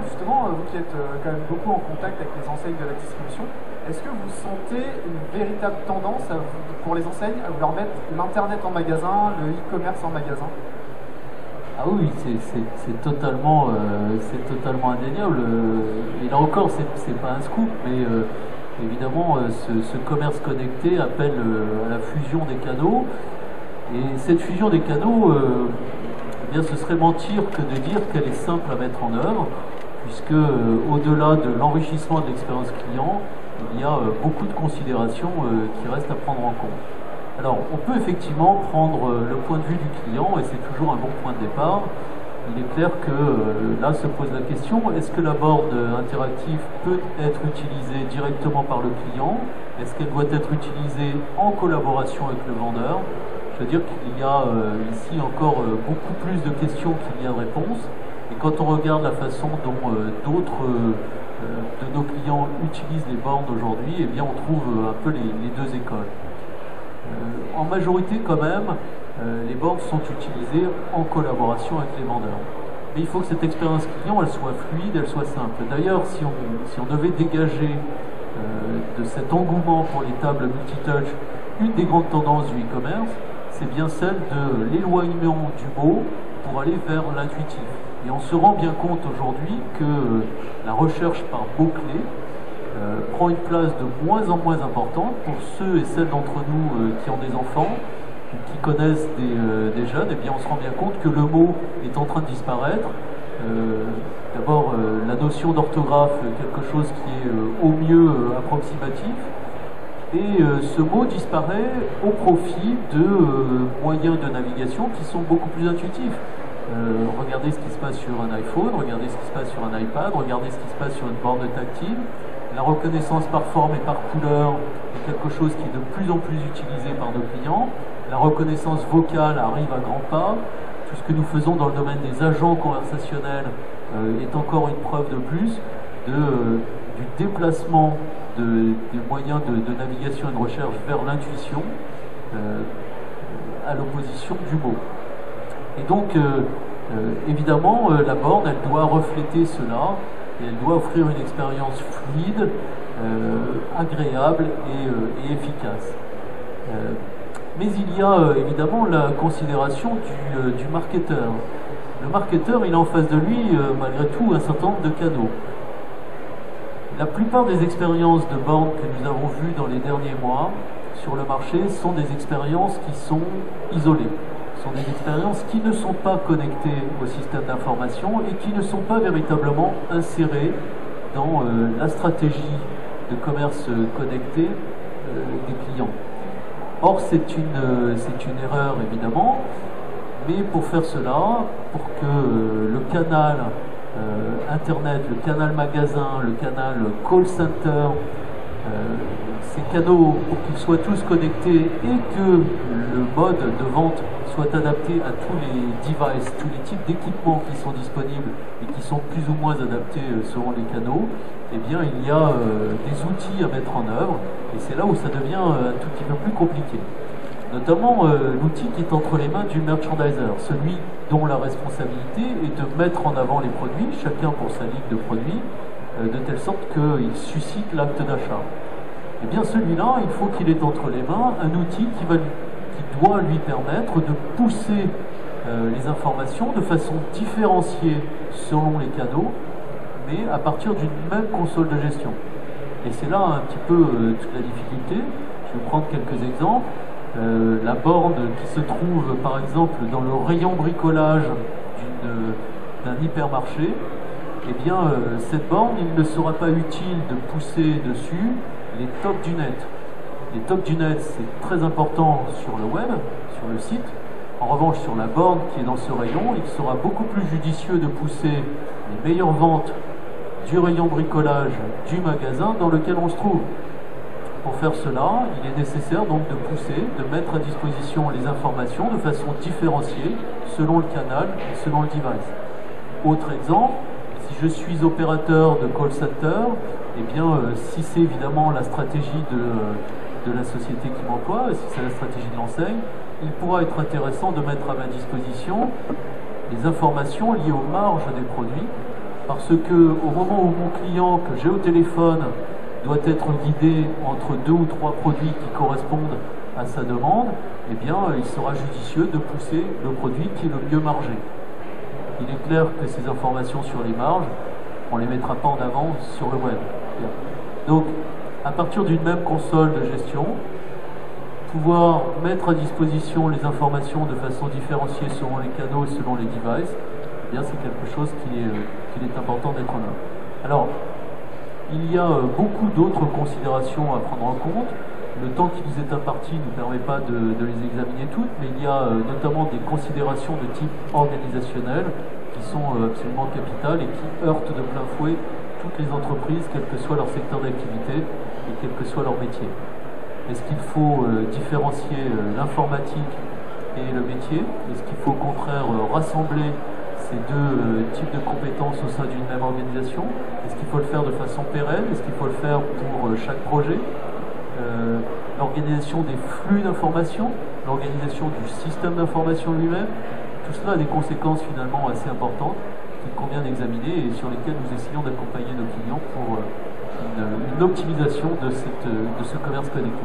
justement, vous qui êtes quand même beaucoup en contact avec les enseignes de la distribution, est-ce que vous sentez une véritable tendance pour les enseignes à vouloir mettre l'Internet en magasin, le e-commerce en magasin? Ah oui, c'est totalement indéniable. Et là encore, c'est pas un scoop, mais évidemment, ce commerce connecté appelle à la fusion des canaux. Et cette fusion des canaux, eh bien, ce serait mentir que de dire qu'elle est simple à mettre en œuvre, puisque au-delà de l'enrichissement de l'expérience client, il y a beaucoup de considérations qui restent à prendre en compte. Alors, on peut effectivement prendre le point de vue du client, et c'est toujours un bon point de départ. Il est clair que là se pose la question, est-ce que la borne interactive peut être utilisée directement par le client? Est-ce qu'elle doit être utilisée en collaboration avec le vendeur? Je veux dire qu'il y a ici encore beaucoup plus de questions qu'il y a de réponses. Et quand on regarde la façon dont d'autres de nos clients utilisent les bornes aujourd'hui, eh bien on trouve un peu les deux écoles. En majorité quand même, les bornes sont utilisées en collaboration avec les vendeurs. Mais il faut que cette expérience client elle soit fluide, elle soit simple. D'ailleurs, si on devait dégager de cet engouement pour les tables multitouch une des grandes tendances du e-commerce, c'est bien celle de l'éloignement du mot pour aller vers l'intuitif. Et on se rend bien compte aujourd'hui que la recherche par mots-clés prend une place de moins en moins importante pour ceux et celles d'entre nous qui ont des enfants, qui connaissent des jeunes. Et bien on se rend bien compte que le mot est en train de disparaître. D'abord la notion d'orthographe, quelque chose qui est au mieux approximatif. Et ce mot disparaît au profit de moyens de navigation qui sont beaucoup plus intuitifs. Regardez ce qui se passe sur un iPhone, regardez ce qui se passe sur un iPad, regardez ce qui se passe sur une borne tactile. La reconnaissance par forme et par couleur est quelque chose qui est de plus en plus utilisé par nos clients. La reconnaissance vocale arrive à grands pas. Tout ce que nous faisons dans le domaine des agents conversationnels est encore une preuve de plus du déplacement des moyens de navigation et de recherche vers l'intuition à l'opposition du mot. Et donc, évidemment, la borne, elle doit refléter cela et elle doit offrir une expérience fluide, agréable et efficace. Mais il y a évidemment la considération du marketeur. Le marketeur, il a en face de lui, malgré tout, un certain nombre de canaux. La plupart des expériences de bornes que nous avons vues dans les derniers mois sur le marché sont des expériences qui sont isolées. Ce sont des expériences qui ne sont pas connectées au système d'information et qui ne sont pas véritablement insérées dans la stratégie de commerce connecté des clients. Or, c'est une erreur évidemment, mais pour faire cela, pour que le canal Internet, le canal magasin, le canal call center, ces canaux, pour qu'ils soient tous connectés et que le mode de vente soit adapté à tous les devices, tous les types d'équipements qui sont disponibles et qui sont plus ou moins adaptés selon les canaux, eh bien il y a des outils à mettre en œuvre et c'est là où ça devient un tout petit peu plus compliqué. Notamment l'outil qui est entre les mains du merchandiser, celui dont la responsabilité est de mettre en avant les produits, chacun pour sa ligne de produits, de telle sorte qu'il suscite l'acte d'achat. Eh bien celui-là, il faut qu'il ait entre les mains un outil qui doit lui permettre de pousser les informations de façon différenciée selon les canaux, mais à partir d'une même console de gestion. Et c'est là un petit peu toute la difficulté. Je vais prendre quelques exemples. La borne qui se trouve par exemple dans le rayon bricolage d'un hypermarché, eh bien cette borne, il ne sera pas utile de pousser dessus les tops du net. Les tops du net, c'est très important sur le web, sur le site. En revanche, sur la borne qui est dans ce rayon, il sera beaucoup plus judicieux de pousser les meilleures ventes du rayon bricolage du magasin dans lequel on se trouve. Pour faire cela, il est nécessaire donc de pousser, de mettre à disposition les informations de façon différenciée selon le canal et selon le device. Autre exemple, si je suis opérateur de call center, eh bien, si c'est évidemment la stratégie de la société qui m'emploie, si c'est la stratégie de l'enseigne, il pourra être intéressant de mettre à ma disposition les informations liées aux marges des produits parce que au moment où mon client que j'ai au téléphone doit être guidé entre 2 ou 3 produits qui correspondent à sa demande, eh bien, il sera judicieux de pousser le produit qui est le mieux margé. Il est clair que ces informations sur les marges, on ne les mettra pas en avant sur le web. Donc, à partir d'une même console de gestion, pouvoir mettre à disposition les informations de façon différenciée selon les canaux et selon les devices, eh bien, c'est quelque chose qu'il est important d'être en œuvre. Alors, il y a beaucoup d'autres considérations à prendre en compte. Le temps qui nous est imparti ne permet pas de les examiner toutes, mais il y a notamment des considérations de type organisationnel qui sont absolument capitales et qui heurtent de plein fouet toutes les entreprises, quel que soit leur secteur d'activité et quel que soit leur métier. Est-ce qu'il faut différencier l'informatique et le métier? Est-ce qu'il faut au contraire rassembler ces deux types de compétences au sein d'une même organisation? Est-ce qu'il faut le faire de façon pérenne? Est-ce qu'il faut le faire pour chaque projet? L'organisation des flux d'information, l'organisation du système d'information lui-même, tout cela a des conséquences finalement assez importantes qu'il convient d'examiner et sur lesquelles nous essayons d'accompagner nos clients pour une optimisation de ce commerce connecté.